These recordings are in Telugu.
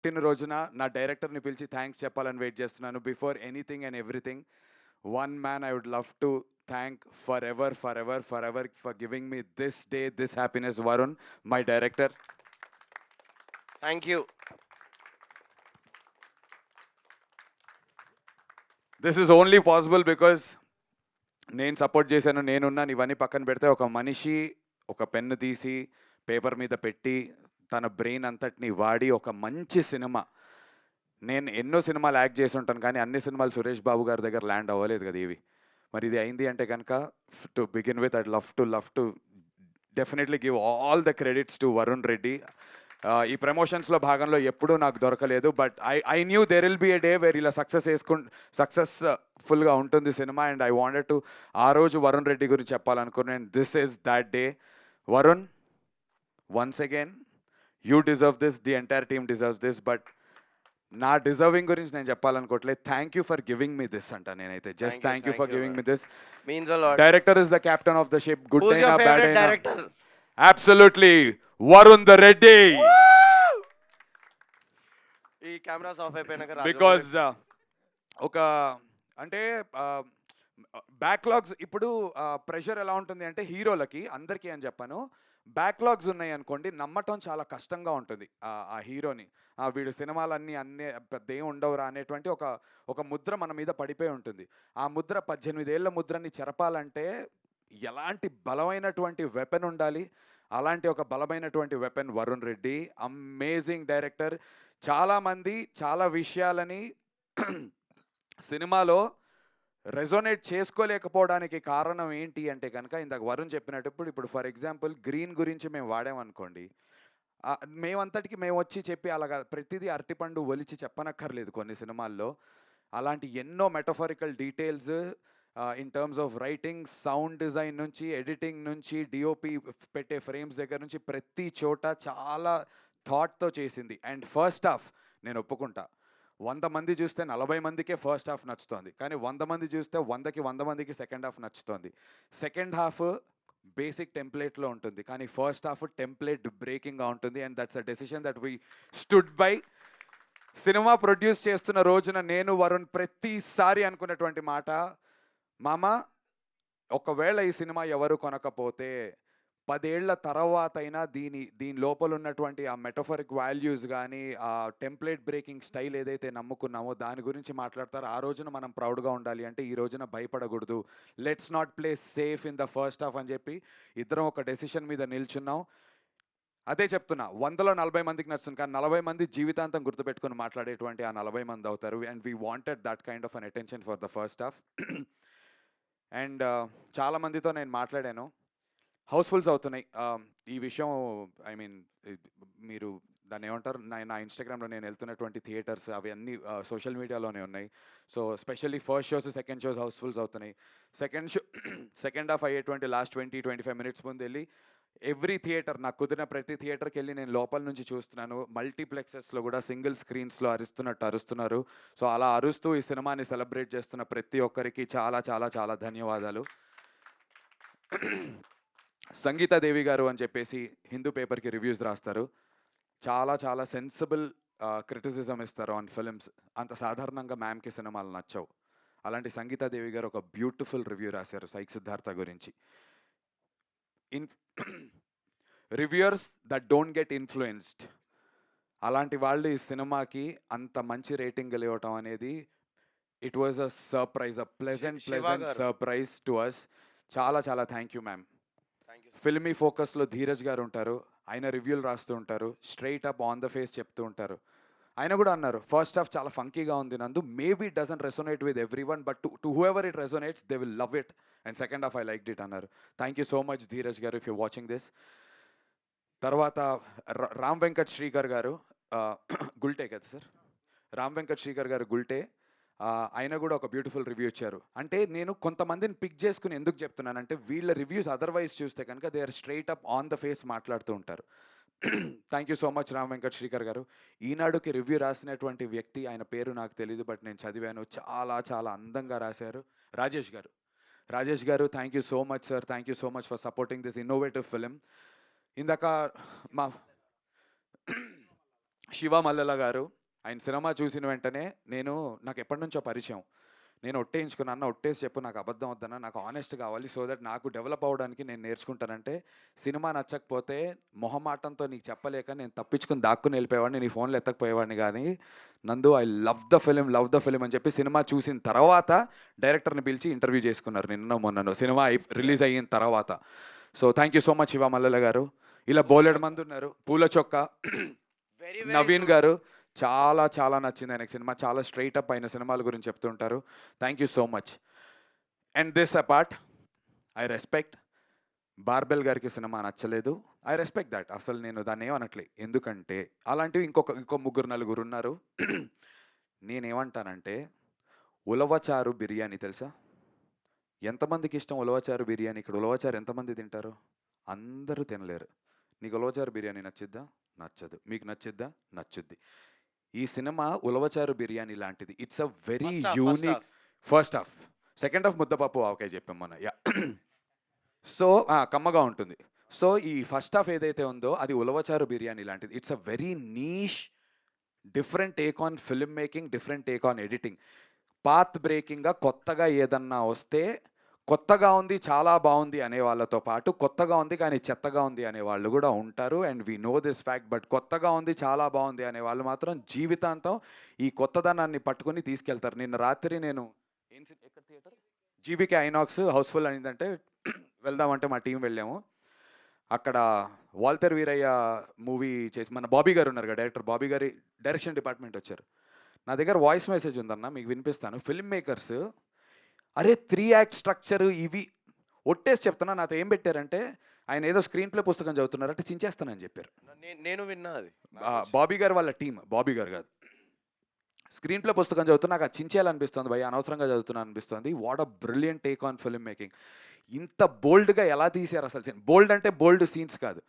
పుట్టినరోజున నా డైరెక్టర్ని పిలిచి థ్యాంక్స్ చెప్పాలని వెయిట్ చేస్తున్నాను. Before anything and everything, one man I would love to thank for ever for giving me this day, this happiness. Varun, my director. Thank you. This is only possible because నేను సపోర్ట్ చేశాను, నేనున్నాను. ఇవన్నీ పక్కన పెడితే ఒక మనిషి ఒక పెన్ను తీసి పేపర్ మీద పెట్టి తన బ్రెయిన్ అంతటిని వాడి ఒక మంచి సినిమా, నేను ఎన్నో సినిమాలు యాక్ట్ చేసి ఉంటాను కానీ అన్ని సినిమాలు సురేష్ బాబు గారి దగ్గర ల్యాండ్ అవ్వలేదు కదా ఇవి. మరి ఇది అయింది అంటే కనుక to begin with I'd love to definitely give all the credits to Varun Reddy. ఈ ప్రమోషన్స్లో భాగంలో ఎప్పుడూ నాకు దొరకలేదు, but I knew there will be a day where ఇలా సక్సెస్ఫుల్గా ఉంటుంది సినిమా. అండ్ ఐ వాంటెడ్ టు ఆ రోజు వరుణ్ రెడ్డి గురించి చెప్పాలనుకున్నాను. This is that day. Varun, once again you deserve this, the entire team deserves this. But నా డిజర్వింగ్ గురించి నేను చెప్పాలనుకోవట్లేదు. Thank you for giving me this అంట నేనైతే. Just thank you for giving me this. Means a lot. Director is the captain of the ship. Good Who's అయినా your బ్యాడ్ favorite అయినా director? Absolutely Varun the Reddy. ఈ కెమెరాస్ ఆఫ్ అయిపోయినాక బికాజ్ ఒక అంటే బ్యాక్లాగ్స్ ఇప్పుడు ప్రెషర్ ఎలా ఉంటుంది అంటే హీరోలకి అందరికీ అని చెప్పాను, బ్యాక్లాగ్స్ ఉన్నాయి అనుకోండి నమ్మటం చాలా కష్టంగా ఉంటుంది ఆ హీరోని. వీడు సినిమాలన్నీ పెద్ద ఏం ఉండవురా అనేటువంటి ఒక ముద్ర మన మీద పడిపోయి ఉంటుంది. ఆ ముద్ర 18 ఏళ్ల ముద్రని చెరపాలంటే ఎలాంటి బలమైనటువంటి వెపన్ ఉండాలి. అలాంటి ఒక బలమైనటువంటి weapon Varun Reddy. Amazing director. చాలామంది చాలా విషయాలని సినిమాలో రెజోనేట్ చేసుకోలేకపోవడానికి కారణం ఏంటి అంటే కనుక ఇందాక వరుణ్ చెప్పినట్టు ఇప్పుడు ఫర్ ఎగ్జాంపుల్ గ్రీన్ గురించి మేము వాడామనుకోండి, మేమంతటికి మేము వచ్చి చెప్పి అలాగా ప్రతిదీ అరటిపండు ఒలిచి చెప్పనక్కర్లేదు కొన్ని సినిమాల్లో. అలాంటి ఎన్నో metaphorical details in terms of writing, sound design నుంచి, ఎడిటింగ్ నుంచి, డిఓపి పెట్టే ఫ్రేమ్స్ దగ్గర నుంచి ప్రతి చోట చాలా థాట్తో చేసింది. అండ్ ఫస్ట్ హాఫ్ నేను ఒప్పుకుంటా, 100 మంది చూస్తే 40 మందికే ఫస్ట్ హాఫ్ నచ్చుతోంది, కానీ 100 మంది చూస్తే 100కి 100 మందికి సెకండ్ హాఫ్ నచ్చుతోంది. సెకండ్ హాఫ్ బేసిక్ టెంప్లెట్లో ఉంటుంది, కానీ ఫస్ట్ హాఫ్ టెంప్లెట్ బ్రేకింగ్గా ఉంటుంది. And that's a decision that we stood by. Cinema produce చేస్తున్న రోజున నేను వరుణ్ ప్రతిసారి అనుకున్నటువంటి మాట, మామ ఒకవేళ ఈ సినిమా ఎవరు కొనకపోతే 10 ఏళ్ల తర్వాత అయినా దీని లోపల ఉన్నటువంటి ఆ మెటఫరిక్ వాల్యూస్ కానీ, ఆ టెంప్లెట్ బ్రేకింగ్ స్టైల్ ఏదైతే నమ్ముకున్నామో దాని గురించి మాట్లాడతారు. ఆ రోజున మనం ప్రౌడ్గా ఉండాలి అంటే ఈ రోజున భయపడకూడదు. Let's not play safe in the first half అని చెప్పి ఇద్దరం ఒక డెసిషన్ మీద నిల్చున్నాం. అదే చెప్తున్నా, 100లో 40 మందికి నచ్చుతుంది, కానీ 40 మంది జీవితాంతం గుర్తుపెట్టుకుని మాట్లాడేటువంటి ఆ 40 మంది అవుతారు. And we wanted that kind of an attention for the first half. అండ్ చాలామందితో నేను మాట్లాడాను, హౌస్ఫుల్స్ అవుతున్నాయి. ఈ విషయం ఐ మీన్ మీరు దాన్ని ఏమంటారు, నా ఇన్స్టాగ్రామ్లో నేను వెళ్తున్నటువంటి థియేటర్స్ అవన్నీ సోషల్ మీడియాలోనే ఉన్నాయి. So specially first shows, second shows housefuls అవుతున్నాయి. సెకండ్ హాఫ్ అయ్యేటువంటి లాస్ట్ 20-25 మినిట్స్ ముందు వెళ్ళి ఎవ్రీ థియేటర్, నాకు కుదిరిన ప్రతి థియేటర్కి వెళ్ళి నేను లోపల నుంచి చూస్తున్నాను. మల్టీప్లెక్సెస్లో కూడా సింగిల్ స్క్రీన్స్లో అరుస్తున్నారు. సో అలా అరుస్తూ ఈ సినిమాని సెలబ్రేట్ చేస్తున్న ప్రతి ఒక్కరికి చాలా చాలా చాలా ధన్యవాదాలు. సంగీతాదేవి గారు అని చెప్పేసి హిందూ పేపర్కి రివ్యూస్ రాస్తారు. చాలా చాలా సెన్సిబుల్ క్రిటిసిజం ఇస్తారు ఆన్ ఫిల్మ్స్. అంత సాధారణంగా మ్యామ్కి సినిమాలు నచ్చవు. అలాంటి సంగీతాదేవి గారు ఒక బ్యూటిఫుల్ రివ్యూ రాశారు సైక్ సిద్ధార్థ గురించి. Reviewers that don't get influenced, అలాంటి వాళ్ళు ఈ సినిమాకి అంత మంచి రేటింగ్ ఇవ్వటం అనేది it was a surprise, a pleasant surprise to us. చాలా చాలా థ్యాంక్ యూ మ్యామ్. ఫిల్మీ ఫోకస్లో ధీరజ్ గారు ఉంటారు, ఆయన రివ్యూలు రాస్తూ ఉంటారు, straight up on the face చెప్తూ ఉంటారు. ఆయన కూడా అన్నారు ఫస్ట్ హాఫ్ చాలా ఫంకీగా ఉంది Nandu, maybe it doesn't resonate with every one, but to whoever it resonates they will love it. And second half I like it అన్నారు. Thank you so much Dheeraj గారు, ఇఫ్ యూ వాచింగ్ దిస్. తర్వాత రామ్ వెంకట్ శ్రీకర్ గారు, గుల్టే కదా సార్, రామ్ వెంకట్ శ్రీకర్ గారు గుల్టే, ఆయన కూడా ఒక బ్యూటిఫుల్ రివ్యూ ఇచ్చారు. అంటే నేను కొంతమందిని పిక్ చేసుకుని ఎందుకు చెప్తున్నానంటే వీళ్ళ రివ్యూస్ అదర్వైజ్ చూస్తే కనుక they are straight up on the face మాట్లాడుతూ ఉంటారు. Thank you so much Ram Venkat Srikar garu. ఈనాడుకి రివ్యూ రాసినటువంటి వ్యక్తి, ఆయన పేరు నాకు తెలీదు, బట్ నేను చదివాను, చాలా చాలా అందంగా రాశారు. రాజేష్ గారు thank you so much sir, thank you so much for supporting this innovative film. ఇందాక మా శివ మల్లెల గారు. ఆయన సినిమా చూసిన వెంటనే నాకు ఎప్పటినుంచో పరిచయం. నేను ఒట్టేయించుకున్నా, "అన్న ఒట్టేసి చెప్పు, నాకు అబద్ధం వద్దన్న, నాకు హానెస్ట్ కావాలి. సో దట్ నాకు డెవలప్ అవ్వడానికి నేను నేర్చుకుంటానంటే, సినిమా నచ్చకపోతే మొహమాటంతో నీకు చెప్పలేక నేను తప్పించుకొని దాక్కుని వెళ్ళిపోయేవాడిని. నీ ఫోన్‌లో ఎత్తకపోయేవాడిని గానీ, నందు I love the film, love the film" అని చెప్పి సినిమా చూసిన తర్వాత డైరెక్టర్‌ని పిలిచి ఇంటర్వ్యూ చేసుకున్నారు నిన్ననో మొన్ననో సినిమా రిలీజ్ అయిన తర్వాత. So thank you so much Shiva Mallela గారు. ఇలా బోలెడు మంది ఉన్నారు. పూల చొక్కా వెరీ నవీన్ గారు. చాలా చాలా నచ్చింది ఆయనకి సినిమా. చాలా స్ట్రెయిట్ అప్ అయిన సినిమాల గురించి చెప్తుంటారు. Thank you so much. And this apart, I respect barbell గారికి సినిమా నచ్చలేదు. I respect that. అసలు నేను దాన్ని ఏమనట్లే. ఎందుకంటే అలాంటివి ఇంకో ముగ్గురు నలుగురు ఉన్నారు. నేనేమంటానంటే, ఉలవచారు బిర్యానీ తెలుసా? ఎంతమందికి ఇష్టం ఉలవచారు బిర్యానీ? ఇక్కడ ఉలవచారు ఎంతమంది తింటారు? అందరూ తినలేరు. నీకు ఉలవచారు బిర్యానీ నచ్చిద్దా? నచ్చదు. మీకు నచ్చిద్దా? నచ్చుద్ది. ఈ సినిమా ఉలవచారు బిర్యానీ లాంటిది. It's a very unique. First half. Second half ముద్దపప్పు ఆవకాయ చెప్పాం మొన్న. సో కమ్మగా ఉంటుంది. సో ఈ ఫస్ట్ హాఫ్ ఏదైతే ఉందో అది ఉలవచారు బిర్యానీ లాంటిది. It's a very niche, different take on film making, different take on editing. Path బ్రేకింగ్‌గా కొత్తగా ఏదన్నా వస్తే, కొత్తగా ఉంది, చాలా బావుంది అనే వాళ్ళతో పాటు, కొత్తగా ఉంది కానీ చెత్తగా ఉంది అనే వాళ్ళు గూడా ఉంటారు. And we know this fact. But కొత్తగా ఉంది, చాలా బావుంది అనే వాళ్ళు మాత్రం జీవితాంతం ఈ కొత్తదనాన్ని పట్టుకొని తీసుకెళ్తారు. నిన్న రాత్రి నేను ఎక్కడ థియేటర్? జీవీకే ఐనాక్స్ హౌస్‌ఫుల్ అయిందంటే వెళ్దామంటే మా టీం వెళ్ళాము. అక్కడ వాల్తెర్ వీరయ్య మూవీ చేసి మన బాబీ గారు ఉన్నారు కదా, డైరెక్టర్ బాబీ గారి డైరెక్షన్ డిపార్ట్మెంట్ వచ్చారు. నా దగ్గర వాయిస్ మెసేజ్ ఉందన్న, మీకు వినిపిస్తాను. ఫిల్మ్ మేకర్స్ అరే 3 యాక్ట్ స్ట్రక్చర్ ఇవి ఒట్టేసి చెప్తున్నా. నాతో ఏం పెట్టారంటే, ఆయన ఏదో స్క్రీన్ ప్లే పుస్తకం చదువుతున్నారంటే చించేస్తానని చెప్పారు. నేను విన్నా అది. బాబీ గారు వాళ్ళ టీం, బాబీ గారు కాదు. స్క్రీన్ ప్లే పుస్తకం చదువుతున్నా, నాకు అది చించేయాలనిపిస్తుంది భయ్య, అనవసరంగా చదువుతున్నాను అనిపిస్తుంది. What a brilliant take on film making. ఇంత బోల్డ్గా ఎలా తీశారు అసలు. బోల్డ్ అంటే బోల్డ్ సీన్స్ కాదు,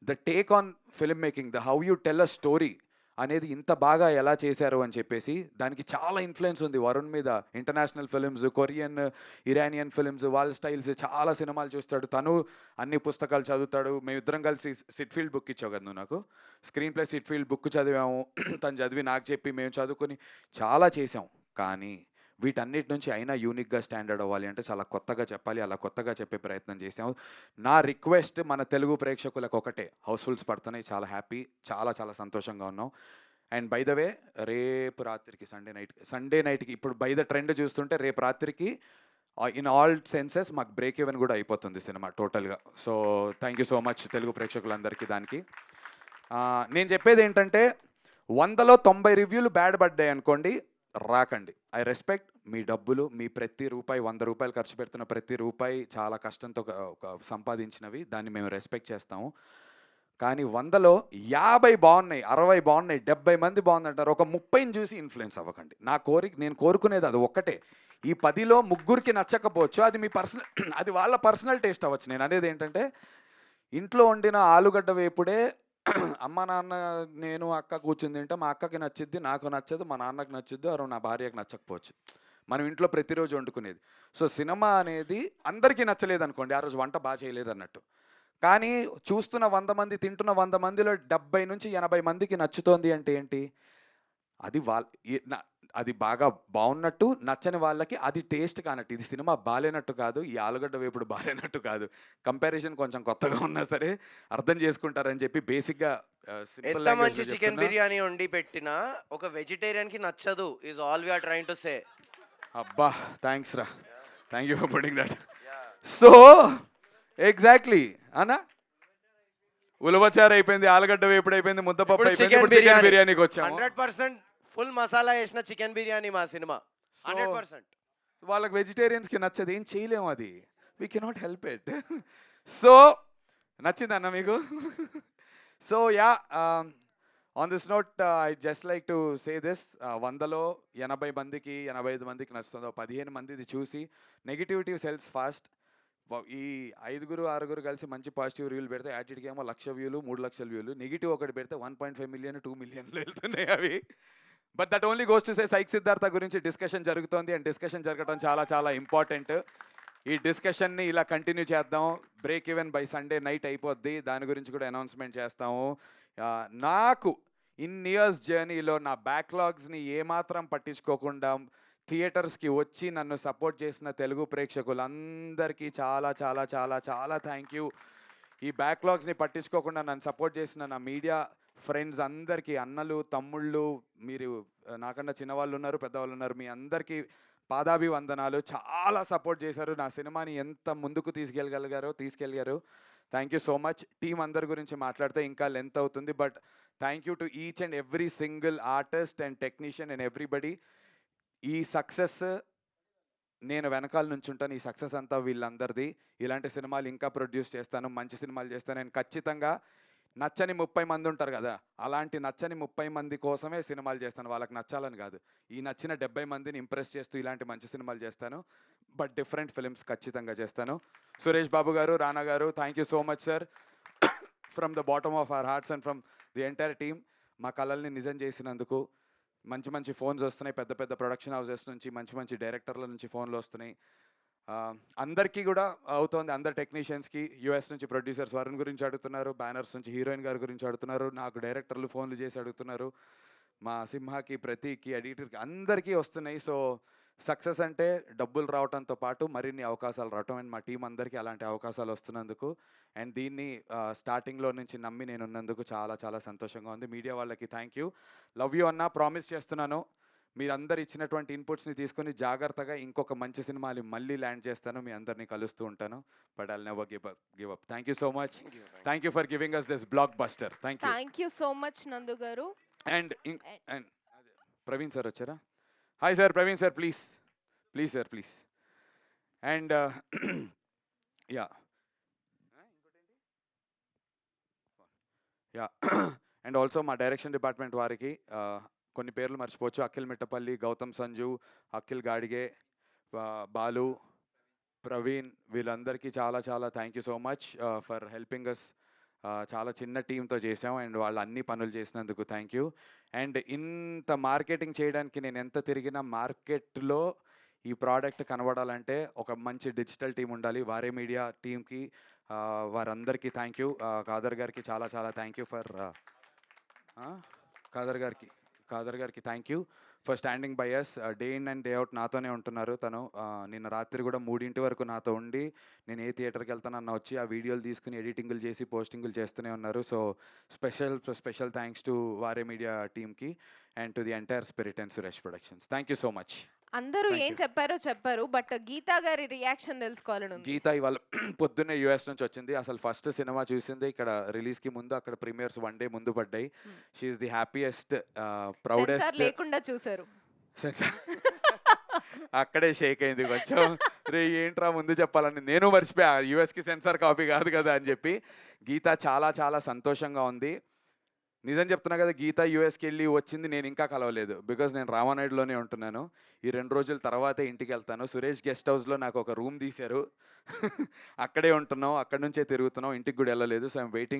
the take on film making, the how you tell a story అనేది ఇంత బాగా ఎలా చేశారు అని చెప్పేసి. దానికి చాలా ఇన్ఫ్లుయెన్స్ ఉంది వరుణ్ మీద. International films, Korean, Iranian films, వాళ్ళ స్టైల్స్, చాలా సినిమాలు చూస్తాడు తను, అన్ని పుస్తకాలు చదువుతాడు. మేమిద్దరం కలిసి సిట్ఫీల్డ్ బుక్ ఇచ్చావు కదా నువ్వు నాకు, స్క్రీన్ ప్లే సిట్ఫీల్డ్ బుక్ చదివాము. తను చదివి నాకు చెప్పి మేము చదువుకొని చాలా చేసాం. కానీ వీటన్నిటి నుంచి అయినా యూనిక్గా స్టాండర్డ్ అవ్వాలి అంటే చాలా కొత్తగా చెప్పాలి. అలా కొత్తగా చెప్పే ప్రయత్నం చేసాము. నా రిక్వెస్ట్ మన తెలుగు ప్రేక్షకులకు ఒకటే, హౌస్ఫుల్స్ పడుతున్నాయి, చాలా హ్యాపీ, చాలా చాలా సంతోషంగా ఉన్నాం. అండ్ బై ద వే, రేపు రాత్రికి సండే నైట్కి ఇప్పుడు బై ద ట్రెండ్ చూస్తుంటే రేపు రాత్రికి ఇన్ ఆల్ సెన్సెస్ మాకు బ్రేక్ ఈవెన్ కూడా అయిపోతుంది సినిమా టోటల్గా. So thank you so much Telugu ప్రేక్షకులందరికీ. దానికి నేను చెప్పేది ఏంటంటే, 100లో 90 రివ్యూలు బ్యాడ్ పడ్డాయి అనుకోండి, రాకండి. ఐ రెస్పెక్ట్ మీ డబ్బులు, మీ ప్రతి రూపాయి, 100 రూపాయలు ఖర్చు పెడుతున్న ప్రతి రూపాయి చాలా కష్టంతో సంపాదించినవి, దాన్ని మేము రెస్పెక్ట్ చేస్తాము. కానీ 100లో 50 బాగున్నాయి, 60 బాగున్నాయి, 70 మంది బాగుందంటారు, ఒక 30ని చూసి ఇన్ఫ్లుయెన్స్ అవ్వకండి. నేను కోరుకునేది అది ఒక్కటే. ఈ 10లో ముగ్గురికి నచ్చకపోవచ్చు, అది మీ పర్సనల్ అది వాళ్ళ పర్సనల్ టేస్ట్ అవ్వచ్చు. నేను అనేది ఏంటంటే, ఇంట్లో వండిన ఆలుగడ్డ వేపుడే అమ్మ నాన్న నేను అక్క కూర్చుని తింటే మా అక్కకి నచ్చిద్ది, నాకు నచ్చదు, మా నాన్నకి నచ్చుద్ది, నా భార్యకి నచ్చకపోవచ్చు. మనం ఇంట్లో ప్రతిరోజు వండుకునేది. సో సినిమా అనేది అందరికీ నచ్చలేదు అనుకోండి, ఆ రోజు వంట బాగా చేయలేదు అన్నట్టు. కానీ చూస్తున్న 100 మంది, తింటున్న 100 మందిలో 70 నుంచి 80 మందికి నచ్చుతోంది అంటే ఏంటి? అది అది బాగా బాగున్నట్టు, నచ్చని వాళ్ళకి అది టేస్ట్ కానట్టు. ఇది సినిమా బాలేనట్టు కాదు, ఈ ఆలుగడ్డ వేపుడు బాలేనట్టు కాదు. కంపారిజన్ కొంచెం కొత్తగా ఉన్నా సరే అర్థం చేసుకుంటారని చెప్పి బేసిక్గా ఎంత మంచి చికెన్ బిర్యానీ వండి పెట్టినా ఒక వెజిటేరియన్ కి నచ్చదు is all we are trying to say. అబ్బా థ్యాంక్స్ రా, thank you for putting that. So exactly అన్నా, ఉలవచారు అయిపోయింది, ఆలుగడ్డ వేపుడు అయిపోయింది, ముద్దపప్పు అయిపోయింది, ఇప్పుడు చికెన్ బిర్యానీకి వచ్చాము. 100% ఫుల్ మసాలా వేసిన చికెన్ బిర్యానీ మా సినిమా. 100%. వాళ్ళకి వెజిటేరియన్స్కి నచ్చదు, ఏం చేయలేము, అది we cannot help it. So నచ్చిందన్న మీకు? So yeah, on this note I just like to say this, 100లో 80 మందికి 85 మందికి నచ్చుతుందో, 15 మందిది చూసి నెగిటివిటీ సెల్స్ ఫాస్ట్. ఈ 5-6 కలిసి మంచి పాజిటివ్ రివ్యూలు పెడితే యాటిట్కి ఏమో 1,00,000 వ్యూలు, 3,00,000 వ్యూలు. నెగిటివ్ ఒకటి పెడితే 1.5 మిలియన్, 2 మిలియన్లు వెళ్తున్నాయి అవి. But that only goes to say psych Siddhartha గురించి డిస్కషన్ జరుగుతోంది. అండ్ డిస్కషన్ జరగడం చాలా చాలా ఇంపార్టెంట్. ఈ డిస్కషన్ని ఇలా కంటిన్యూ చేద్దాం. Break even by Sunday night అయిపోద్ది, దాని గురించి కూడా అనౌన్స్మెంట్ చేస్తాము. నాకు ఇన్ని ఇయర్స్ జర్నీలో నా బ్యాక్లాగ్స్ని ఏమాత్రం పట్టించుకోకుండా థియేటర్స్కి వచ్చి నన్ను సపోర్ట్ చేసిన తెలుగు ప్రేక్షకులందరికీ చాలా చాలా చాలా చాలా థ్యాంక్ యూ. ఈ బ్యాక్లాగ్స్ని పట్టించుకోకుండా నన్ను సపోర్ట్ చేసిన నా మీడియా ఫ్రెండ్స్ అందరికీ, అన్నలు తమ్ముళ్ళు, మీరు నాకన్నా చిన్నవాళ్ళు ఉన్నారు, పెద్దవాళ్ళు ఉన్నారు, మీ అందరికీ పాదాభివందనాలు. చాలా సపోర్ట్ చేశారు, నా సినిమాని ఎంత ముందుకు తీసుకెళ్ళగారు. Thank you so much. Team అందరి గురించి మాట్లాడితే ఇంకా లెంత్ అవుతుంది, but thank you to each and every single artist and technician and everybody. ఈ సక్సెస్ నేను వెనకాల నుంచి ఉంటాను. ఈ సక్సెస్ అంతా వీళ్ళందరిది. ఇలాంటి సినిమాలు ఇంకా ప్రొడ్యూస్ చేస్తాను, మంచి సినిమాలు చేస్తాను. నేను ఖచ్చితంగా నచ్చని 30 మంది ఉంటారు కదా, అలాంటి నచ్చని 30 మంది కోసమే సినిమాలు చేస్తాను, వాళ్ళకి నచ్చాలని కాదు. ఈ నచ్చిన 70 మందిని ఇంప్రెస్ చేస్తూ ఇలాంటి మంచి సినిమాలు చేస్తాను, బట్ డిఫరెంట్ ఫిల్మ్స్ ఖచ్చితంగా చేస్తాను. సురేష్ బాబు గారు, రానా గారు, thank you so much sir, from the bottom of our hearts and from the entire team. మా కళల్ని నిజం చేసినందుకు. మంచి మంచి ఫోన్స్ వస్తున్నాయి, పెద్ద పెద్ద ప్రొడక్షన్ హౌసెస్ నుంచి, మంచి మంచి డైరెక్టర్ల నుంచి ఫోన్లు వస్తున్నాయి. అందరికీ కూడా అవుతోంది, అందరు టెక్నీషియన్స్కి. యూఎస్ నుంచి ప్రొడ్యూసర్స్ వరుణ్ గురించి అడుగుతున్నారు, బ్యానర్స్ నుంచి హీరోయిన్ గారి గురించి అడుగుతున్నారు, నాకు డైరెక్టర్లు ఫోన్లు చేసి అడుగుతున్నారు, మా సింహాకి, ప్రతీక్కి, ఎడిటర్కి, అందరికీ వస్తున్నాయి. సో సక్సెస్ అంటే డబ్బులు రావడంతో పాటు మరిన్ని అవకాశాలు రావటం, అండ్ మా టీం అందరికీ అలాంటి అవకాశాలు వస్తున్నందుకు అండ్ దీన్ని స్టార్టింగ్లో నుంచి నమ్మి నేను ఉన్నందుకు చాలా చాలా సంతోషంగా ఉంది. మీడియా వాళ్ళకి థ్యాంక్ యూ, లవ్ యూ అన్న. ప్రామిస్ చేస్తున్నాను, మీరందరు ఇచ్చినటువంటి ఇన్పుట్స్ని తీసుకొని జాగ్రత్తగా ఇంకొక మంచి సినిమాని మళ్ళీ ల్యాండ్ చేస్తాను, మీ అందరినీ కలుస్తూ ఉంటాను. But I'll never give up. Thank you so much. Thank you for giving us this blockbuster. Thank you. Thank you so much Nandu garu. And Praveen sir వచ్చారా? Hi sir, Praveen sir, please sir, please. And yeah and also మా డైరెక్షన్ డిపార్ట్మెంట్ వారికి కొన్ని పేర్లు మర్చిపోవచ్చు. అఖిల్ మిట్టపల్లి, గౌతమ్ సంజు, అఖిల్ గాడిగే, బాలు, ప్రవీణ్, వీళ్ళందరికీ చాలా చాలా thank you so much for helping us. చాలా చిన్న టీంతో చేసాం అండ్ వాళ్ళు అన్ని పనులు చేసినందుకు థ్యాంక్ యూ. అండ్ ఇంత మార్కెటింగ్ చేయడానికి నేను ఎంత తిరిగినా మార్కెట్లో ఈ ప్రోడక్ట్ కనబడాలంటే ఒక మంచి డిజిటల్ టీం ఉండాలి. వారే మీడియా టీంకి, వారందరికీ థ్యాంక్ యూ. కాదర్ గారికి చాలా చాలా థ్యాంక్ యూ ఫర్ కాదర్ గారికి thank you for standing by us. Day in and day out నాతోనే ఉంటున్నారు. తను నిన్న రాత్రి కూడా 3 వరకు నాతో ఉండి, నేను ఏ థియేటర్కి వెళ్తానన్న వచ్చి ఆ వీడియోలు తీసుకుని ఎడిటింగ్లు చేసి పోస్టింగ్లు చేస్తూనే ఉన్నారు. సో స్పెషల్ థ్యాంక్స్ టు వారే మీడియా టీమ్కి and to the entire spirit and Suresh productions. Thank you so much. అందరూ Thank ఏం you. చెప్పారు, బట్ గీతా గారి రియాక్షన్ తెలుసుకోవాలని ఉంది. గీత ఇవాళ పొద్దున్నే యూఎస్ నుంచి వచ్చింది. అసలు ఫస్ట్ సినిమా చూసింది ఇక్కడ రిలీజ్కి ముందు, అక్కడ ప్రీమియర్స్ 1 డే ముందు పడ్డాయి. She is the happiest, censor proudest. లేకుండా చూసారు. అక్కడే షేక్ అయింది కొంచెం. రే ఏంట్రా ముందు చెప్పాలని, నేను మర్చిపోయా యూఎస్కి సెన్సార్ కాపీ కాదు కదా అని చెప్పి. గీత చాలా చాలా సంతోషంగా ఉంది. నిజం చెప్తున్నా కదా, గీత యూఎస్కి వెళ్ళి వచ్చింది, నేను ఇంకా కలవలేదు. బికాజ్ నేను రామానాయుడులోనే ఉంటున్నాను. ఈ 2 రోజుల తర్వాతే ఇంటికి వెళ్తాను. సురేష్ గెస్ట్ హౌస్లో నాకు ఒక రూమ్ తీశారు, అక్కడే ఉంటున్నాం, అక్కడి నుంచే తిరుగుతున్నాం, ఇంటికి కూడా వెళ్ళలేదు. So I'm waiting